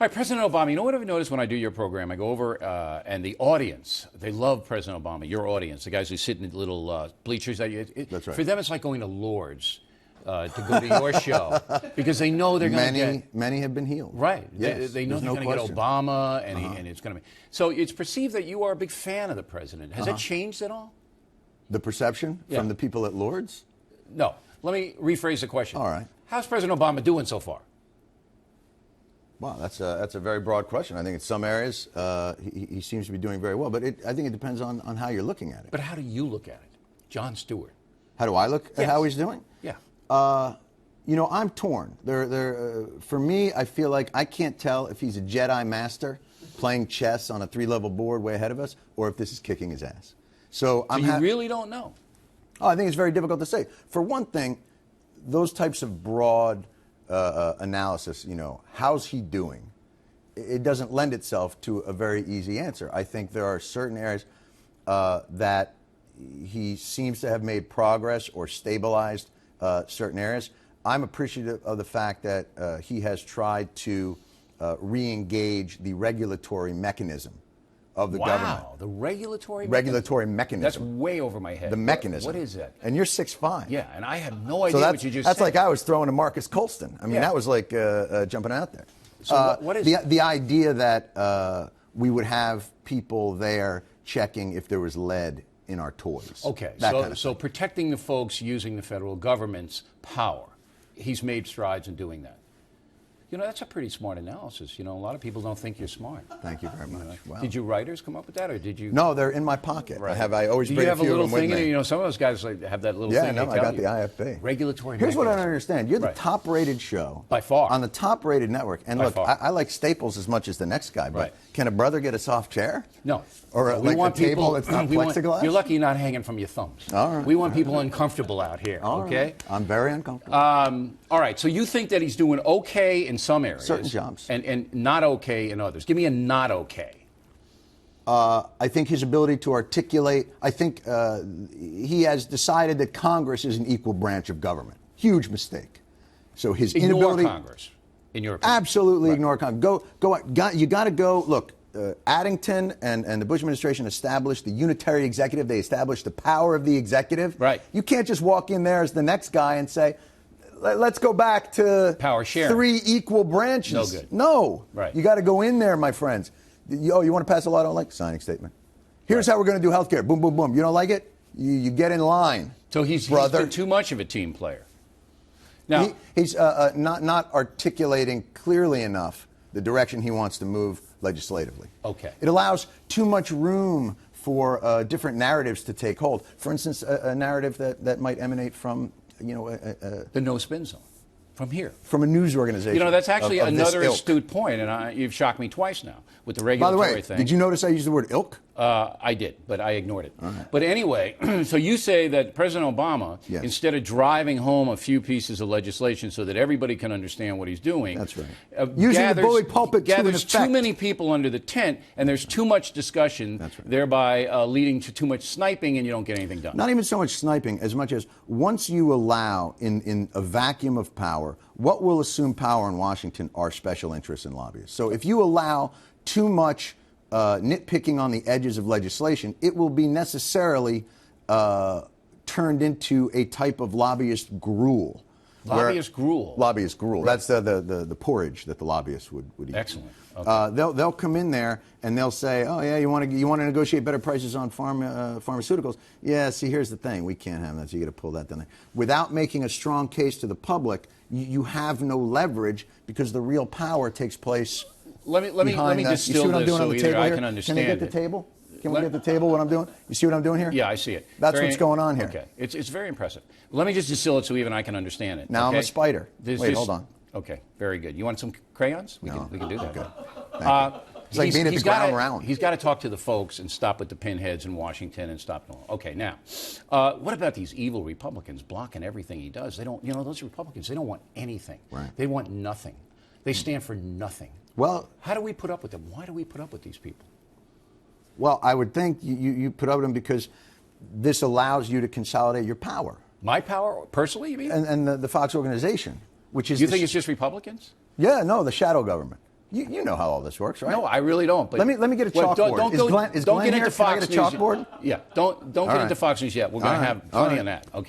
All right, President Obama, you know what I've noticed when I do your program? I go over and the audience, they love President Obama, your audience, the guys who sit in the little bleachers. That's right. For them, it's like going to Lord's to go to your show because they know they're going to get... Many have been healed. Right. Yes, they know they're going to get Obama and it's going to be... So it's perceived that you are a big fan of the president. Has that changed at all? The perception from the people at Lord's? No. Let me rephrase the question. All right. How's President Obama doing so far? Wow, that's a very broad question. I think in some areas he seems to be doing very well, but I think it depends on how you're looking at it. But how do you look at it? Jon Stewart. How do I look at how he's doing? Yeah. You know, I'm torn. For me, I feel like I can't tell if he's a Jedi master playing chess on a 3-level board way ahead of us, or if this is kicking his ass. So you really don't know? Oh, I think it's very difficult to say. For one thing, those types of broad analysis, you know, how's he doing? It doesn't lend itself to a very easy answer. I think there are certain areas that he seems to have made progress or stabilized certain areas. I'm appreciative of the fact that he has tried to re-engage the regulatory mechanism of the government. Wow, the regulatory mechanism. That's way over my head. The mechanism. What is that? And you're 6'5". Yeah, and I had no idea what you just said. That's said. like I was throwing to Marcus Colston. I mean, that was like jumping out there. So what is the idea that we would have people there checking if there was lead in our toys? Okay, so protecting the folks using the federal government's power. He's made strides in doing that. You know, that's a pretty smart analysis. You know, a lot of people don't think you're smart. Thank you very much. Wow. Did you writers come up with that, or did you? No, they're in my pocket. Right. I always bring a few of them with me. Do you have a little thing? You know, some of those guys have that little yeah, thing. Yeah, no, I got the IFB. Regulatory. Here's what I don't mechanism. understand. You're the top-rated show by far on the top-rated network. And look, I like Staples as much as the next guy, but can a brother get a soft chair? No. Or we like want a table people, that's not plexiglass? You're lucky you're not hanging from your thumbs. All right. We want people uncomfortable out here, okay? Right. I'm very uncomfortable. All right, so you think that he's doing okay in some areas. Certain jobs. And not okay in others. Give me a not okay. I think his ability to articulate, I think he has decided that Congress is an equal branch of government. Huge mistake. So his inability... Congress, in your opinion. Absolutely ignore Congress. You got to go, look, Addington and the Bush administration established the unitary executive. They established the power of the executive. Right. You can't just walk in there as the next guy and say, let's go back to power sharing. 3 equal branches. No good. No. Right. You got to go in there, my friends. You want to pass a law I don't like? Signing statement. Here's how we're going to do health care. Boom, boom, boom. You don't like it? You get in line. So he's been too much of a team player. Now he's not articulating clearly enough the direction he wants to move legislatively. Okay. It allows too much room for different narratives to take hold. For instance, a narrative that might emanate from, you know, the no spin zone, from here, from a news organization. You know, that's actually another astute point, and you've shocked me twice now with the regulatory thing. By the way, did you notice I used the word ilk? I did, but I ignored it. All right. But anyway, so you say that President Obama, instead of driving home a few pieces of legislation so that everybody can understand what he's doing, that's right. Using the bully pulpit gathers too many people under the tent, and there's too much discussion, thereby leading to too much sniping, and you don't get anything done. Not even so much sniping, as much as once you allow, in a vacuum of power, what will assume power in Washington are special interests and lobbyists. So if you allow too much nitpicking on the edges of legislation, it will be necessarily turned into a type of lobbyist gruel. Lobbyist gruel? Lobbyist gruel. Right. That's the porridge that the lobbyists would eat. Excellent. Okay. They'll come in there and they'll say, oh, yeah, you want to negotiate better prices on pharmaceuticals? Yeah, see, here's the thing. We can't have that, so you got to pull that down there. Without making a strong case to the public, you have no leverage because the real power takes place. Let me distill this so either I can understand it. Can we get the table? Can we get the table, what I'm doing? You see what I'm doing here? Yeah, I see it. That's what's going on here. Okay. It's very impressive. Let me just distill it so even I can understand it. Now I'm a spider. Wait, hold on. Okay, very good. You want some crayons? We can do that. Okay. It's like being at the ground round. He's got to talk to the folks and stop with the pinheads in Washington and stop. Okay, now, what about these evil Republicans blocking everything he does? They don't, you know, those Republicans, they don't want anything. Right. They want nothing. They stand for nothing. Well, how do we put up with them? Why do we put up with these people? Well, I would think you put up with them because this allows you to consolidate your power. My power, personally, you mean? And the Fox organization, which is... You think it's just Republicans? Yeah, no, the shadow government. You know how all this works, right? No, I really don't. But let me get a chalkboard. Don't Is Glenn get here? into Fox Can I get a News. chalkboard? Yeah, don't get right. into Fox News yet. We're going to All right. have plenty All right. on that. Okay.